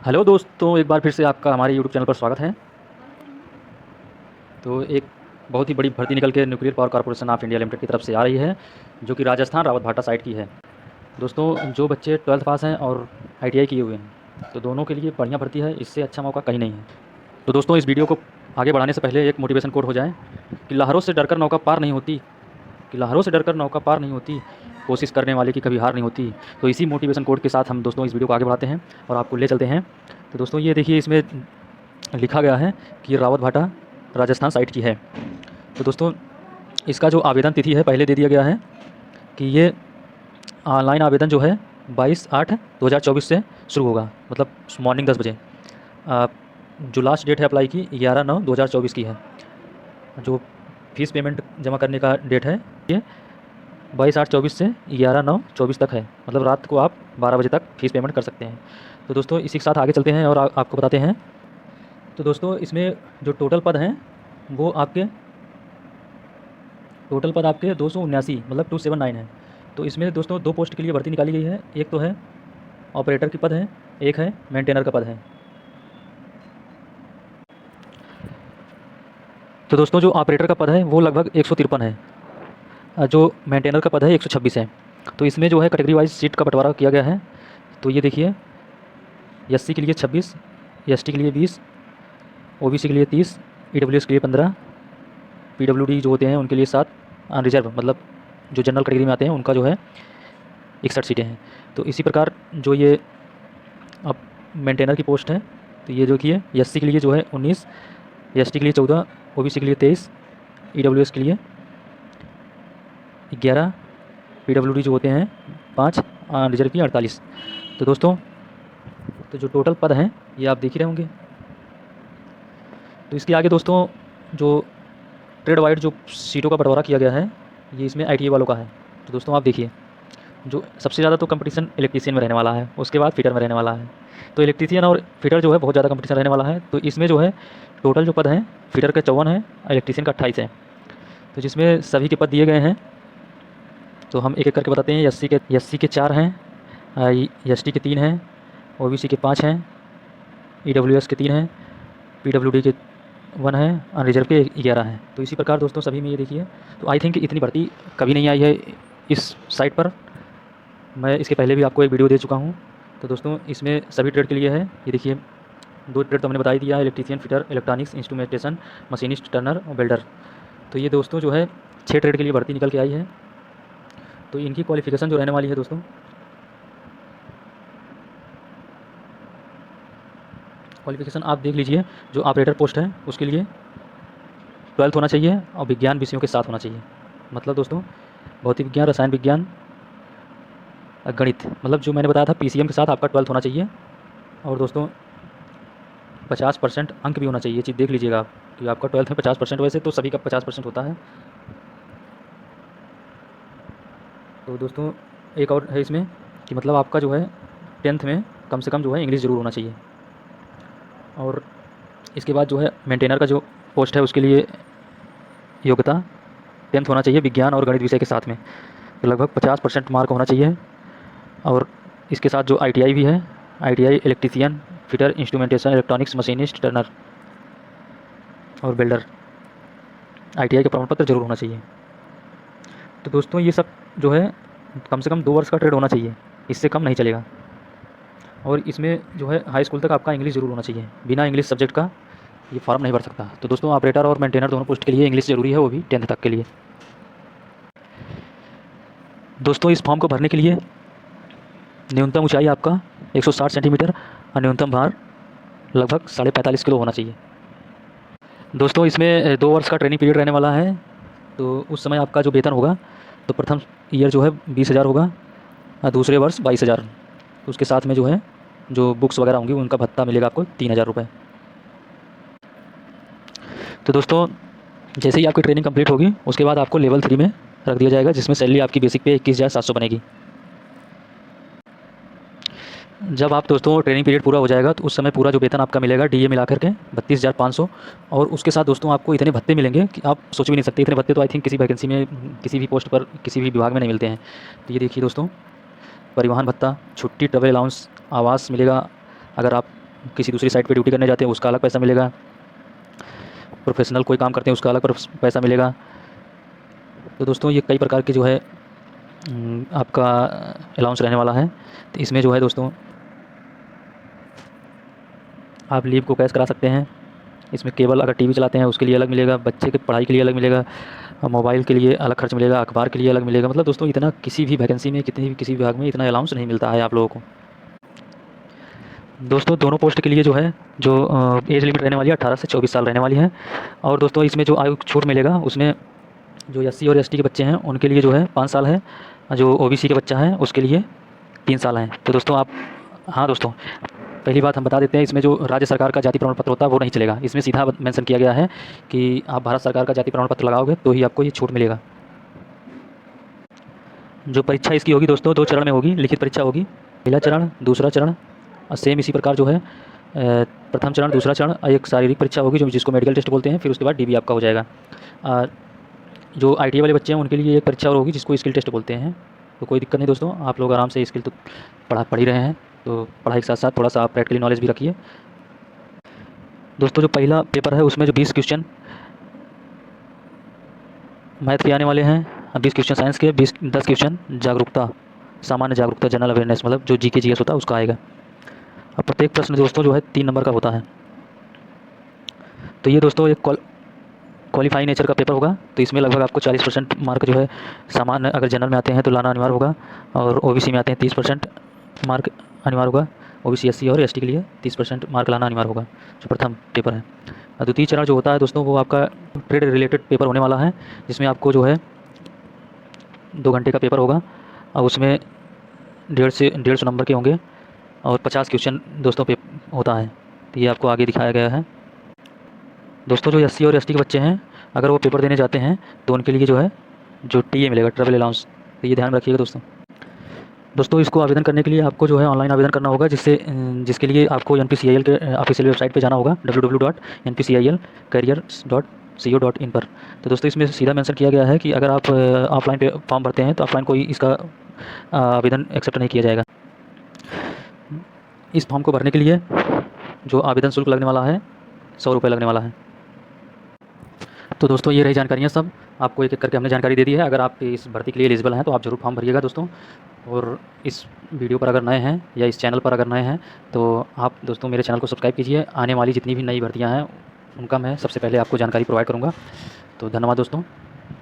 Hello दोस्तों, एक बार फिर से आपका हमारे यूट्यूब चैनल पर स्वागत है। तो एक बहुत ही बड़ी भर्ती निकल के nuclear power corporation of India limited की तरफ से आ रही है, जो कि राजस्थान रावतभाटा साइट की है। दोस्तों, जो बच्चे 12th पास हैं और आईटीआई किए हुए हैं, तो दोनों के लिए बढ़िया भर्ती है। इससे अच्छा मौका कहीं नहीं है। तो दोस्तों, इस वीडियो को आगे बढ़ाने से पहले एक मोटिवेशन कोट हो जाए कि लहरों से डरकर नौका पार नहीं होती, कि लहरों से डरकर नौका पार नहीं होती, कोशिश करने वाले की कभी हार नहीं होती। तो इसी मोटिवेशन कोट के साथ हम दोस्तों इस वीडियो को आगे बढ़ाते हैं और आपको ले चलते हैं। तो दोस्तों, ये देखिए, इसमें लिखा गया है कि ये रावत भाटा राजस्थान साइट की है। तो दोस्तों, इसका जो आवेदन तिथि है पहले दे दिया गया है कि ये ऑनलाइन आवेदन जो है 22/8/2024 से शुरू होगा, मतलब मॉर्निंग 10 बजे। जो लास्ट डेट है अप्लाई की 11/9/2024 की है। जो फीस पेमेंट जमा करने का डेट है ये 22/8/24 से 11/9/24 तक है, मतलब रात को आप 12 बजे तक फ़ीस पेमेंट कर सकते हैं। तो दोस्तों, इसी के साथ आगे चलते हैं और आपको बताते हैं। तो दोस्तों, इसमें जो टोटल पद हैं वो आपके 279, मतलब 279 है। तो इसमें दोस्तों दो पोस्ट के लिए भर्ती निकाली गई है। एक तो है ऑपरेटर की पद है, एक है मेंटेनर का पद है। तो दोस्तों, जो ऑपरेटर का पद है वो लगभग 153 है, जो मेंटेनर का पद है 126 है। तो इसमें जो है कैटेगरी वाइज सीट का बंटवारा किया गया है। तो ये देखिए, एससी के लिए 26, एसटी के लिए 20, ओबीसी के लिए 30, ईडब्ल्यूएस के लिए 15, पीडब्ल्यूडी जो होते हैं उनके लिए 7, रिजर्व मतलब जो जनरल कैटेगरी में आते हैं उनका जो है 61 सीटें हैं। तो इसी प्रकार जो ये अब मेंटेनर की पोस्ट है, तो ये जो कि है एससी के लिए जो है 19, एसटी के लिए 14, ओबीसी के लिए 23, ईडब्ल्यूएस के लिए 11, पीडब्ल्यूडी जो होते हैं 5, रिजर्व की 48। तो दोस्तों, तो जो टोटल पद हैं ये आप देख ही रहे होंगे। तो इसके आगे दोस्तों, जो ट्रेड वाइड जो सीटों का बंटवारा किया गया है, ये इसमें आईटीआई वालों का है। तो दोस्तों, आप देखिए, जो सबसे ज़्यादा तो कंपटीशन इलेक्ट्रीशियन में रहने वाला है, उसके बाद फिटर में रहने वाला है। तो इलेक्ट्रीशियन और फिटर जो है बहुत ज़्यादा कंपटीशन रहने वाला है। तो इसमें जो है टोटल जो पद हैं, फिटर के 54 है, इलेक्ट्रीशियन का 28 है। तो जिसमें सभी के पद दिए गए हैं। तो हम एक एक करके बताते हैं। एससी के 4 हैं, एसटी के 3 हैं, ओबीसी के 5 हैं, ईडब्ल्यूएस के 3 हैं, पीडब्ल्यूडी के 1 है, अनरिजर्व के 11 हैं। तो इसी प्रकार दोस्तों सभी में ये देखिए। तो आई थिंक इतनी भर्ती कभी नहीं आई है इस साइट पर। मैं इसके पहले भी आपको एक वीडियो दे चुका हूँ। तो दोस्तों, इसमें सभी ट्रेड के लिए है। ये देखिए, 2 ट्रेड तो हमने बता ही दिया है, electrician, fitter, electronics, instrumentation, machinist, Turner और बिल्डर। तो ये दोस्तों जो है 6 ट्रेड के लिए भर्ती निकल के आई है। तो इनकी क्वालिफिकेशन जो रहने वाली है दोस्तों, क्वालिफिकेशन आप देख लीजिए। जो ऑपरेटर पोस्ट है उसके लिए 12th होना चाहिए और विज्ञान विषयों के साथ होना चाहिए। मतलब दोस्तों, भौतिक विज्ञान, रसायन विज्ञान, गणित, मतलब जो मैंने बताया था पीसीएम के साथ आपका 12th होना चाहिए। और दोस्तों 50% अंक भी होना चाहिए। ये चीज़ देख लीजिएगा आप कि आपका 12th में 50%, वैसे तो सभी का 50% होता है। तो दोस्तों, एक और है इसमें कि मतलब आपका जो है 10th में कम से कम जो है इंग्लिश ज़रूर होना चाहिए। और इसके बाद जो है मेंटेनर का जो पोस्ट है उसके लिए योग्यता 10th होना चाहिए विज्ञान और गणित विषय के साथ में। तो लगभग 50% मार्क होना चाहिए। और इसके साथ जो आईटीआई भी है, ITI electrician, fitter, instrumentation, electronics, machinist, Turner और बिल्डर, आईटीआई का प्रमाण पत्र जरूर होना चाहिए। तो दोस्तों, ये सब जो है कम से कम 2 वर्ष का ट्रेड होना चाहिए, इससे कम नहीं चलेगा। और इसमें जो है हाई स्कूल तक आपका इंग्लिश ज़रूर होना चाहिए। बिना इंग्लिश सब्जेक्ट का ये फॉर्म नहीं भर सकता। तो दोस्तों, ऑपरेटर और मेंटेनर दोनों पोस्ट के लिए इंग्लिश ज़रूरी है, वो भी 10th तक के लिए। दोस्तों, इस फॉर्म को भरने के लिए न्यूनतम ऊंचाई आपका 160 सेंटीमीटर और न्यूनतम भार लगभग 45.5 किलो होना चाहिए। दोस्तों, इसमें 2 वर्ष का ट्रेनिंग पीरियड रहने वाला है। तो उस समय आपका जो वेतन होगा, तो प्रथम ईयर जो है 20,000 होगा और दूसरे वर्ष 22,000। उसके साथ में जो है जो बुक्स वगैरह होंगी उनका भत्ता मिलेगा आपको 3,000 रुपये। तो दोस्तों, जैसे ही आपकी ट्रेनिंग कंप्लीट होगी उसके बाद आपको लेवल 3 में रख दिया जाएगा, जिसमें सैलरी आपकी बेसिक पे 21,700 बनेगी। जब आप दोस्तों ट्रेनिंग पीरियड पूरा हो जाएगा तो उस समय पूरा जो वेतन आपका मिलेगा डीए मिला करके 32,500। और उसके साथ दोस्तों आपको इतने भत्ते मिलेंगे कि आप सोच भी नहीं सकते। इतने भत्ते तो आई थिंक किसी वैकेंसी में, किसी भी पोस्ट पर, किसी भी विभाग में नहीं मिलते हैं। तो ये देखिए दोस्तों, परिवहन भत्ता, छुट्टी, ट्रैवल अलाउंस, आवास मिलेगा। अगर आप किसी दूसरी साइट पे ड्यूटी करने जाते हैं उसका अलग पैसा मिलेगा, प्रोफेशनल कोई काम करते हैं उसका अलग पैसा मिलेगा। तो दोस्तों ये कई प्रकार के जो है आपका अलाउंस रहने वाला है। तो इसमें जो है दोस्तों आप लीव को कैश करा सकते हैं। इसमें केवल अगर टीवी चलाते हैं उसके लिए अलग मिलेगा, बच्चे की पढ़ाई के लिए अलग मिलेगा, मोबाइल के लिए अलग खर्च मिलेगा, अखबार के लिए अलग मिलेगा। मतलब दोस्तों इतना किसी भी वैकेंसी में कितनी भी किसी विभाग में इतना अलाउंस नहीं मिलता है आप लोगों को। दोस्तों दोनों पोस्ट के लिए जो है जो एज लिमिट रहने वाली है 18 से 24 साल रहने वाली है। और दोस्तों इसमें जो आयु छूट मिलेगा उसमें जो SC और ST के बच्चे हैं उनके लिए जो है 5 साल है, जो OBC के बच्चा है उसके लिए 3 साल हैं। तो दोस्तों आप हाँ दोस्तों पहली बात हम बता देते हैं, इसमें जो राज्य सरकार का जाति प्रमाण पत्र होता है वो नहीं चलेगा। इसमें सीधा मेंशन किया गया है कि आप भारत सरकार का जाति प्रमाण पत्र लगाओगे तो ही आपको ये छूट मिलेगा। जो परीक्षा इसकी होगी दोस्तों 2 चरण में होगी, लिखित परीक्षा होगी, पहला चरण दूसरा चरण, और सेम इसी प्रकार जो है प्रथम चरण दूसरा चरण, एक शारीरिक परीक्षा होगी जो जिसको मेडिकल टेस्ट बोलते हैं, फिर उसके बाद DB आपका हो जाएगा। जो ITI वाले बच्चे हैं उनके लिए एक परीक्षा और होगी जिसको स्किल टेस्ट बोलते हैं। तो कोई दिक्कत नहीं दोस्तों, आप लोग आराम से स्किल तो पढ़ ही रहे हैं, तो पढ़ाई के साथ साथ थोड़ा सा आप प्रैक्टिकली नॉलेज भी रखिए। दोस्तों जो पहला पेपर है उसमें जो 20 क्वेश्चन मैथ के आने वाले हैं, 20 क्वेश्चन साइंस के, 10 क्वेश्चन जागरूकता, सामान्य जागरूकता जनरल अवेयरनेस, मतलब जो GK GS होता है उसका आएगा। अब प्रत्येक प्रश्न दोस्तों जो है 3 नंबर का होता है। तो ये दोस्तों एक क्वालिफाई नेचर का पेपर होगा। तो इसमें लगभग आपको 40% मार्क जो है सामान्य अगर जनरल में आते हैं तो लाना अनिवार्य होगा, और OBC में आते हैं 30% मार्क अनिवार्य होगा। OBC SC और ST के लिए 30% मार्क लाना अनिवार्य होगा, जो प्रथम पेपर है। और द्वितीय चरण जो होता है दोस्तों वो आपका ट्रेड रिलेटेड पेपर होने वाला है, जिसमें आपको जो है 2 घंटे का पेपर होगा, और उसमें 150 नंबर के होंगे, और 50 क्वेश्चन दोस्तों होता है। तो ये आपको आगे दिखाया गया है। दोस्तों जो SC और ST के बच्चे हैं अगर वो पेपर देने जाते हैं तो उनके लिए जो है जो TA मिलेगा, ट्रैवल अलाउंस, तो ये ध्यान में रखिएगा दोस्तों इसको आवेदन करने के लिए आपको जो है ऑनलाइन आवेदन करना होगा, जिसके लिए आपको NPCIL के ऑफिशियल वेबसाइट पे जाना होगा www.npcil-careers.co.in पर। तो दोस्तों इसमें सीधा मेंशन किया गया है कि अगर आप ऑफलाइन पे फॉर्म भरते हैं तो ऑफलाइन कोई इसका आवेदन एक्सेप्ट नहीं किया जाएगा। इस फॉर्म को भरने के लिए जो आवेदन शुल्क लगने वाला है 100 रुपये लगने वाला है। तो दोस्तों ये रही जानकारियाँ सब, आपको एक एक करके हमने जानकारी दे दी है। अगर आप इस भर्ती के लिए एलिजिबल हैं तो आप ज़रूर फॉर्म भरिएगा दोस्तों। और इस वीडियो पर अगर नए हैं या इस चैनल पर अगर नए हैं तो आप दोस्तों मेरे चैनल को सब्सक्राइब कीजिए। आने वाली जितनी भी नई भर्तियाँ हैं उनका मैं सबसे पहले आपको जानकारी प्रोवाइड करूँगा। तो धन्यवाद दोस्तों।